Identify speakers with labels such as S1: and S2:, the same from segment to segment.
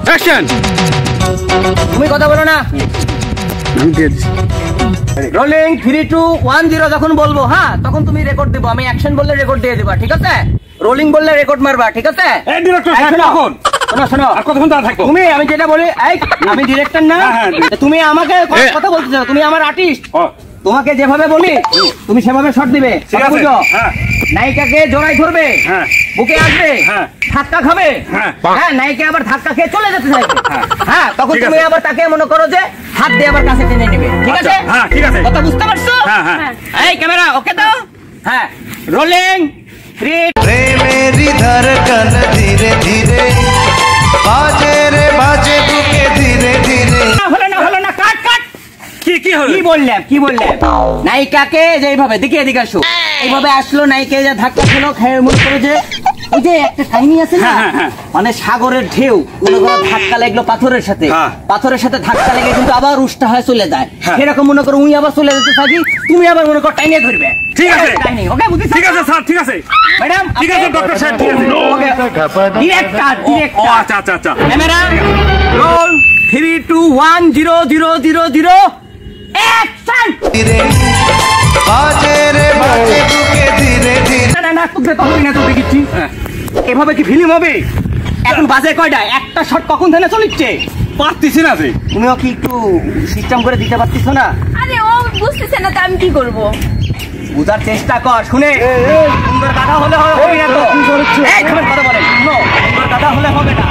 S1: Action.
S2: তুমি কথা বলো না। রোলিং 3 2 1 0 যখন বলবো হ্যাঁ তখন তুমি রেকর্ড দেবো, আমি অ্যাকশন বললে রেকর্ড দিয়ে দেবা, ঠিক আছে? রোলিং বললে রেকর্ড মারবা, ঠিক আছে?
S1: এই ডিরেক্টর সাহেব এখন
S2: শোনো শোনো,
S1: আর কতক্ষণ দাঁড়া থাকবো?
S2: তুমি আমি যেটা বলি, এই আমি ডিরেক্টর না, তুমি আমাকে কথা বলতেছো, তুমি আমার আর্টিস্ট, তোমাকে যেভাবে বলি তুমি সেভাবে শট দিবে, ঠিক আছে? নায়িকাকে জড়াই ধরবে, বুকে আসবে, ধাক্কা খাবে, হ্যাঁ নায়িকা আবার ধাক্কা খেয়ে চলে যেতে চাইবে, হ্যাঁ তখন তুমি আবার তাকে মনে করো যে হাত দিয়ে আবার কাছে টেনে নেবে, ঠিক আছে?
S1: হ্যাঁ ঠিক আছে,
S2: কথা বুঝতে পারছো? এই ক্যামেরা ওকে তো, হ্যাঁ রোলিং 3
S3: প্রেমেরি ধড়কন ধীরে ধীরে বাজে রে বাজে বুকে ধীরে ধীরে।
S2: হলো না, কাট কাট।
S1: কি হলো?
S2: কি বললেন? নায়িকাকে যে এইভাবে দিকে এদিকে আসো, এইভাবে আসলো, নায়িকা যে ধাক্কা খেলো, খেয়ে মনে করো যে ওই যে একটা কাহিনী আছে না, মানে সাগরের ঢেউ, মনে করো ধাক্কা লাগলো পাথরের সাথে, পাথরের সাথে ধাক্কা লেগে কিন্তু আবার উষ্টা হয়ে চলে যায়, সেরকম মনে করো উনি আবার চলে যেতে থাকি, তুমি আবার মনে করো টাইনে ধরবে,
S1: ঠিক আছে?
S2: ওকে বুঝেছি,
S1: ঠিক আছে স্যার, ঠিক আছে
S2: ম্যাডাম,
S1: ঠিক আছে ডক্টর সাহেব, ঠিক আছে
S2: ওকে ডিরেক্টর
S1: আচ্ছা আচ্ছা আচ্ছা।
S2: Camera roll 3 2 1 0 0 0 0 action.
S3: ধীরে বাজে রে বাজে বুকে ধীরে ধীরে।
S2: না তুই তো হই না, তো দেখিছি এভাবে কি ফিল্ম হবে? এখন বাজে কয়টা? একটা শট কখন থেকে চলছে
S1: পারতেছি না যে,
S2: তুমিও কি একটু সিস্টেম করে দিতে পারতিস না?
S4: আরে ও বুঝতেছে না তো আমি কি করব?
S2: বুঝার চেষ্টা কর, শুনে সুন্দর কথা হলে হবে না তো, এই খাবেন কথা বলেন, শুনো সুন্দর কথা হলে হবে না,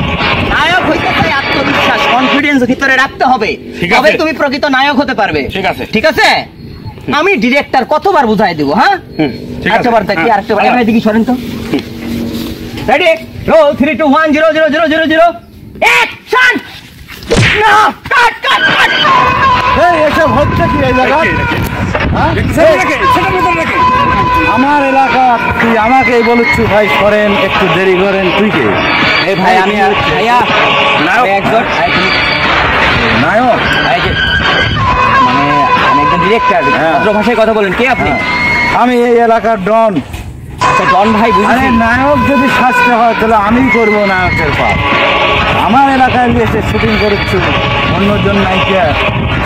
S2: নায়ক হইতে চাই আত্মবিশ্বাস, কনফিডেন্স ভিতরে রাখতে হবে, তবে তুমি প্রকৃত নায়ক হতে পারবে, ঠিক আছে? ঠিক আছে, আমি ডিরেক্টর কতবার বুঝাই দেবো, হ্যাঁ আরেকবার দেখি, আরেকবার এখানে দেখি, সরেন তো, রেডি রোল 3 2 1 0 0 0 0 0 অ্যাকশন। না কাট কাট কাট।
S5: এই এসব হচ্ছে কি এই জায়গা? আমার এলাকা, তুই আমাকেই বলছিস ভাই সরেন একটু দেরি করেন, তুই কে?
S2: এই ভাই আমি ভাইয়া নায়ক, একজন
S5: নায়ক,
S2: মানে আমি একজন ডিরেক্টর, ভদ্র ভাষায় কথা বলেন, কে আপনি?
S5: আমি এই এলাকার ডন।
S2: আচ্ছা ডন ভাই, বুঝলি
S5: নায়ক যদি সাজতে হয় তাহলে আমি করবো নায়কের পাঠ। আমার এলাকায় এসে শুটিং করেছি, অন্যজন নায়িকা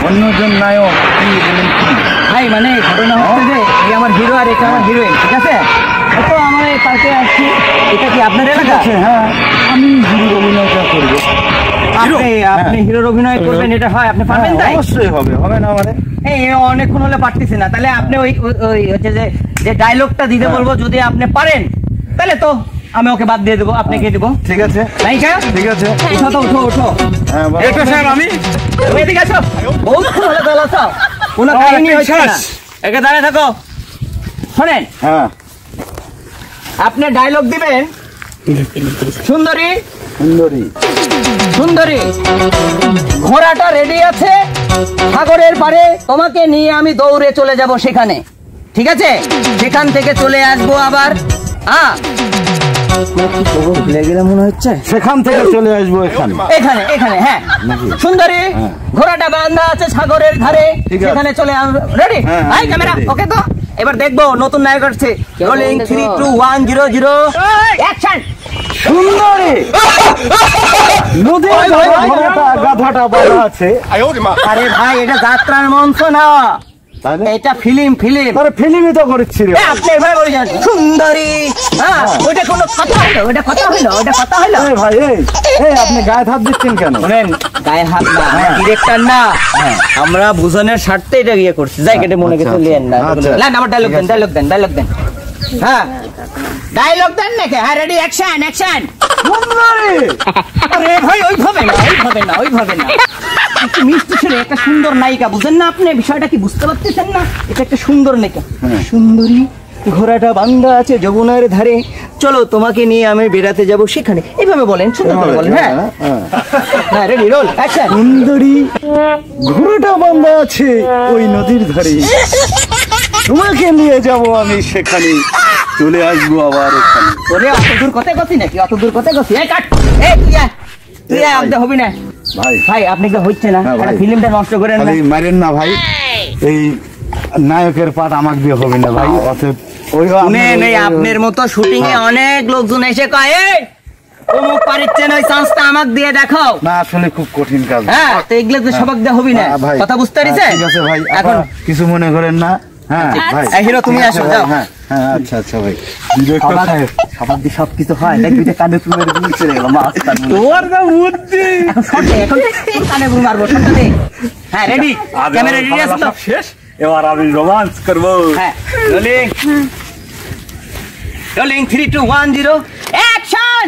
S5: অন্যজন নায়ক, কি বলেন কি
S2: ভাই? মানে ঘটনা হচ্ছে যে এই আমার হিরো আর এটা আমার হিরোইন, ঠিক আছে? তো আমার এই পার্কে আসছি, এটা কি আপনার এলাকা?
S5: হ্যাঁ আমি হিরোর অভিনয়টা করবো।
S2: আপনি হিরোর অভিনয় করবেন, এটা হয় আপনি পারবেন? তাই
S5: অবশ্যই হবে, হবে না মানে
S2: এই অনেকক্ষণ হলে পারতেছি না, তাহলে আপনি ওই হচ্ছে যে ডায়লগটা দিতে বলবো, যদি আপনি পারেন তাহলে তো আমি ওকে বাদ দিয়ে দেবো, আপনাকে দেবো,
S5: ঠিক আছে?
S2: নায়িকা
S5: ঠিক আছে,
S2: উঠো তো, উঠো উঠো।
S1: ডক্টর সাহেব আমি
S2: এদিকে আসো, বহুত ভালো চালাচ্ছ, কোনো কাহিনী হচ্ছে না, একে দাঁড়ায় থাকো। শোনেন,
S5: হ্যাঁ
S2: আপনি ডায়লগ দিবেন, সুন্দরী
S5: সুন্দরী
S2: সুন্দরী ঘোড়াটা রেডি আছে সাগরের পারে, তোমাকে নিয়ে আমি দৌড়ে চলে যাব সেখানে, ঠিক আছে? সেখান থেকে চলে আসবো আবার, মনে হচ্ছে
S5: সেখান থেকে চলে আসবো
S2: এখানে এখানে, হ্যাঁ সুন্দরী ঘোড়াটা বাঁধা আছে সাগরের ধারে, সেখানে চলে আসবো, রেডি? হাই ক্যামেরা ওকে তো, এবার দেখবো নতুন নায়ক আসছে, রোলিং 3 2 1 0 0 অ্যাকশন।
S5: সুন্দরী নদীর গাধাটা বাঁধা আছে।
S2: আরে ভাই এটা যাত্রার মঞ্চ না, এটা ফিল্ম।
S5: আরে ফিল্মই তো করছি রে।
S2: আপনি এভাবে বলেছেন সুন্দরী, হ্যাঁ ওইটা কোনো কথা হলো? ওটা কথা হলো? ওটা কথা হলো?
S5: ভাই এই আপনি গায়ে হাত দিচ্ছেন কেন?
S2: শুনেন, গায়ে হাত না, ডিরেক্টর না, আমরা বুঝনের স্বার্থে এটা ইয়ে করছি, যাই কেটে মনে গেছে লিয়েন না। আমার ডায়লগ দেন, হ্যাঁ ডায়লগ দেন নাকি? হ্যাঁ রেডি অ্যাকশন অ্যাকশন। আরে ভাই ওইভাবে না একটু মিষ্টি সুরে, একটা সুন্দর নায়িকা, বুঝেন না আপনি বিষয়টা কি বুঝতে পারতেছেন না? এটা একটা সুন্দর নায়িকা, সুন্দরী ঘোড়াটা বাঁধা আছে যমুনার ধারে, চলো তোমাকে নিয়ে আমি বেড়াতে যাব সেখানে, এইভাবে বলেন, সুন্দর করে বলেন। হ্যাঁ হ্যাঁ রেডি রোল অ্যাকশন।
S5: সুন্দরী ঘোড়াটা বাঁধা আছে ওই নদীর ধারে, তোমাকে নিয়ে যাব আমি সেখানে, চলে আসবো আবার এখানে।
S2: ওরে অত দূর কথায় গছি নাকি? অত দূর কথায় গছি? এই কাট, এই তুই আপনি হবি না ভাই, আপনি কি হচ্ছে না? ফিল্মটা নষ্ট করেন না,
S5: মারেন না ভাই, এই নায়কের পাঠ আমাকে দিয়ে হবে না ভাই। অতএব ওই
S2: নেই আপনার মতো শুটিং এ অনেক লোকজন এসে কয় অমুক পারিচ্ছেন ওই চান্সটা আমাকে দিয়ে দেখো।
S5: না আসলে খুব কঠিন কাজ।
S2: হ্যাঁ তো এগুলো তো সবাক দেওয়া হবি না,
S5: ভাই
S2: কথা বুঝতে পারিস?
S5: ঠিক আছে ভাই,
S2: এখন
S5: এখন কিছু মনে করেন না। হ্যাঁ ভাই
S2: এই হিরো তুমি
S5: ঠিক আছে
S2: আসো,
S5: ভাই,
S2: যাও।
S5: হ্যাঁ হ্যাঁ আচ্ছা আচ্ছা ভাই। ডিরেক্টর সাহেব
S2: সবার দিয়ে সবকিছু হয়, দেখ দুইটা কানে তুমি গুলি চলে গেল মাছ।
S1: তোর না বুদ্ধি।
S2: এখন শট দে, এখন কানে গুলি মারবো, শটটা দে। হ্যাঁ রেডি,
S1: আজ
S2: ক্যামেরা
S1: আমার
S2: রেডি আছে তো?
S1: সব শেষ, এবার আমি রোমান্স করবো।
S2: হ্যাঁ রোলিং রোলিং 3 2 1 0 অ্যাকশন।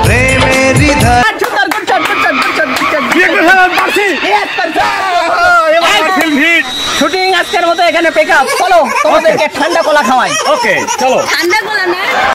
S3: প্রেমেরই ধারা
S2: শুটিং আজকের মতো এখানে পেক আপ। চলো তোমাদেরকে ঠান্ডা কলা খাওয়াই।
S1: ওকে চলো।
S4: ঠান্ডা গোলা না